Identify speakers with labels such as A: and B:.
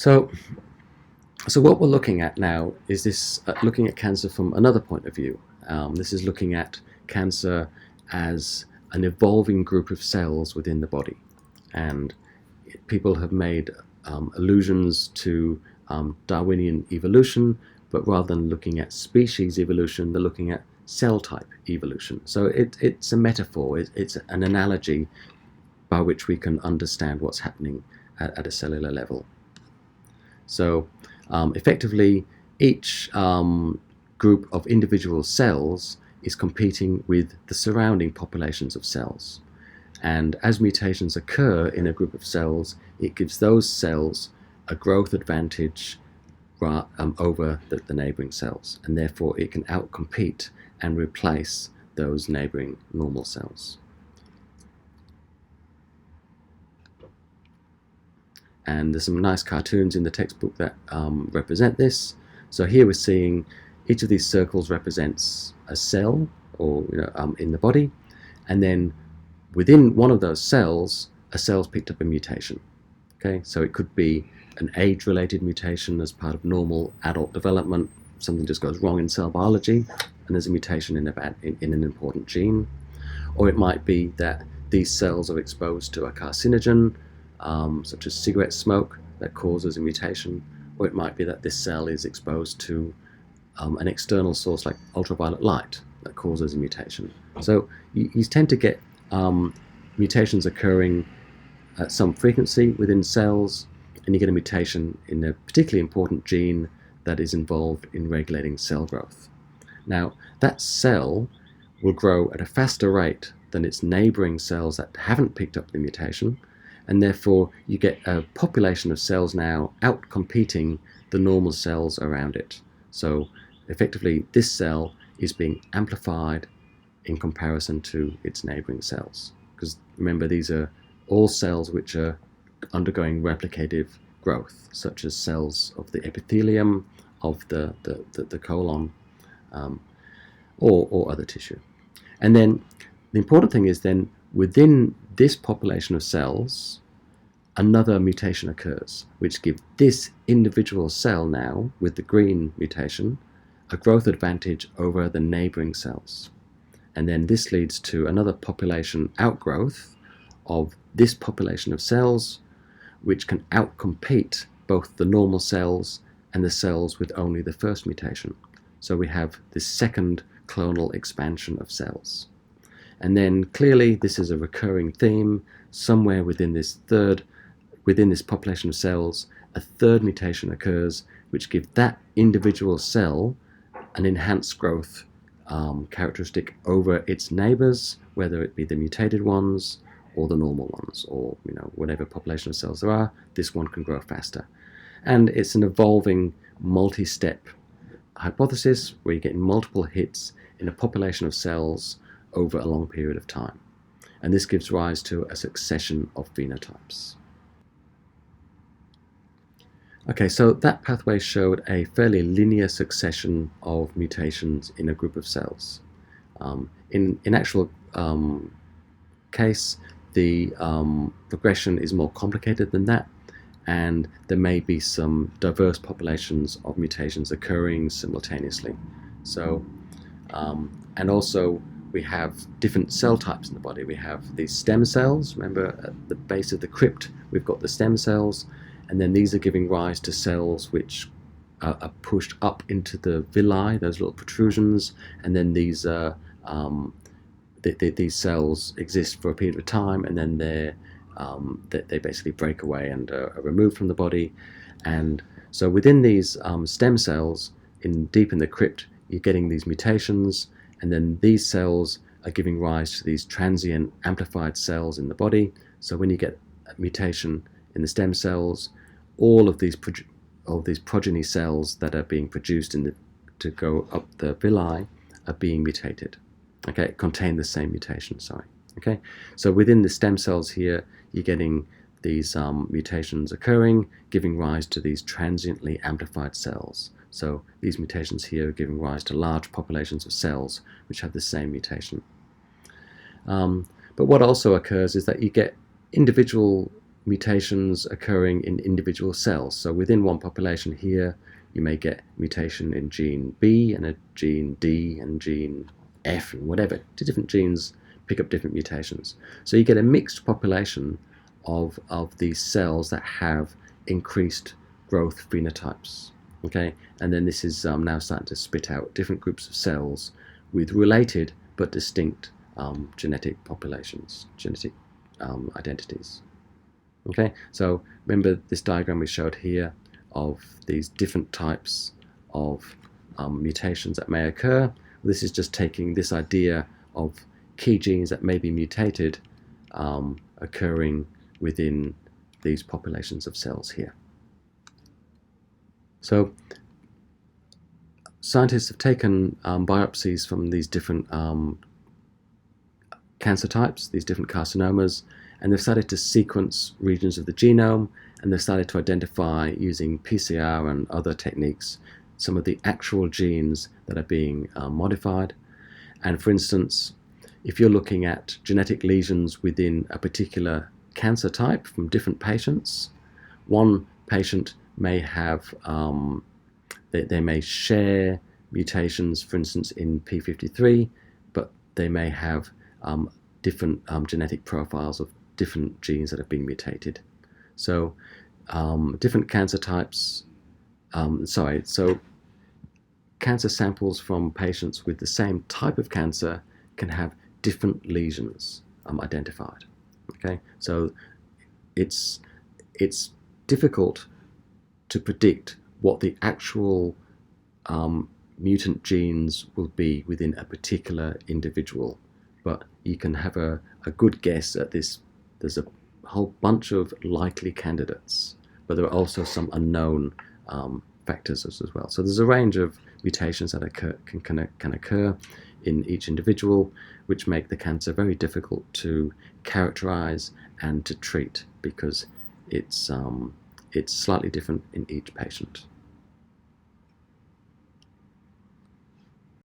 A: So, so what we're looking at now is this, looking at cancer from another point of view. This is looking at cancer as an evolving group of cells within the body. And people have made allusions to Darwinian evolution, but rather than looking at species evolution, they're looking at cell type evolution. So it's a metaphor, it's an analogy by which we can understand what's happening at a cellular level. So effectively, each group of individual cells is competing with the surrounding populations of cells. And as mutations occur in a group of cells, it gives those cells a growth advantage over the neighbouring cells, and therefore it can outcompete and replace those neighbouring normal cells. And there's some nice cartoons in the textbook that represent this. So here we're seeing each of these circles represents a cell, or in the body, and then within one of those cells, a cell's picked up a mutation. Okay, so it could be an age-related mutation as part of normal adult development. Something just goes wrong in cell biology, and there's a mutation in an important gene. Or it might be that these cells are exposed to a carcinogen, such as cigarette smoke, that causes a mutation. Or it might be that this cell is exposed to an external source like ultraviolet light that causes a mutation. So you tend to get mutations occurring at some frequency within cells, and you get a mutation in a particularly important gene that is involved in regulating cell growth. Now, that cell will grow at a faster rate than its neighbouring cells that haven't picked up the mutation, and therefore you get a population of cells now out-competing the normal cells around it. So effectively, this cell is being amplified in comparison to its neighbouring cells. Because remember, these are all cells which are undergoing replicative growth, such as cells of the epithelium, of the colon, or other tissue. And then the important thing is then within this population of cells, another mutation occurs, which gives this individual cell now, with the green mutation, a growth advantage over the neighbouring cells. And then this leads to another population outgrowth of this population of cells, which can outcompete both the normal cells and the cells with only the first mutation. So we have this second clonal expansion of cells. And then clearly this is a recurring theme. Somewhere within this population of cells, a third mutation occurs, which gives that individual cell an enhanced growth characteristic over its neighbours, whether it be the mutated ones or the normal ones, or whatever population of cells there are. This one can grow faster. And it's an evolving multi-step hypothesis where you're getting multiple hits in a population of cells over a long period of time. And this gives rise to a succession of phenotypes. Okay, so that pathway showed a fairly linear succession of mutations in a group of cells. In actual case, the progression is more complicated than that, and there may be some diverse populations of mutations occurring simultaneously. So, and also we have different cell types in the body. We have these stem cells. Remember, at the base of the crypt, we've got the stem cells, and then these are giving rise to cells which are pushed up into the villi, those little protrusions, and then these these cells exist for a period of time, and then they basically break away and are removed from the body. And so within these stem cells, deep in the crypt, you're getting these mutations, and then these cells are giving rise to these transient amplified cells in the body. So when you get a mutation in the stem cells, all of these progeny cells that are being produced to go up the villi are being mutated. Okay, contain the same mutation, sorry. Okay, so within the stem cells here, you're getting these mutations occurring, giving rise to these transiently amplified cells. So these mutations here are giving rise to large populations of cells which have the same mutation. But what also occurs is that you get individual mutations occurring in individual cells. So within one population here, you may get mutation in gene B and a gene D and gene F and whatever. Two different genes pick up different mutations. So you get a mixed population of these cells that have increased growth phenotypes. Okay, and then this is now starting to spit out different groups of cells with related but distinct genetic populations, genetic identities. Okay, so remember this diagram we showed here of these different types of mutations that may occur. This is just taking this idea of key genes that may be mutated occurring within these populations of cells here. So scientists have taken biopsies from these different cancer types, these different carcinomas, and they've started to sequence regions of the genome, and they've started to identify, using PCR and other techniques, some of the actual genes that are being modified. And for instance, if you're looking at genetic lesions within a particular cancer type from different patients, one patient may have, they may share mutations, for instance, in P53, but they may have different genetic profiles of different genes that have been mutated. So different cancer types, so cancer samples from patients with the same type of cancer can have different lesions identified. Okay, so it's difficult to predict what the actual mutant genes will be within a particular individual, but you can have a good guess at this. There's a whole bunch of likely candidates, but there are also some unknown factors as well. So there's a range of mutations that can occur in each individual, which make the cancer very difficult to characterize and to treat, because it's slightly different in each patient.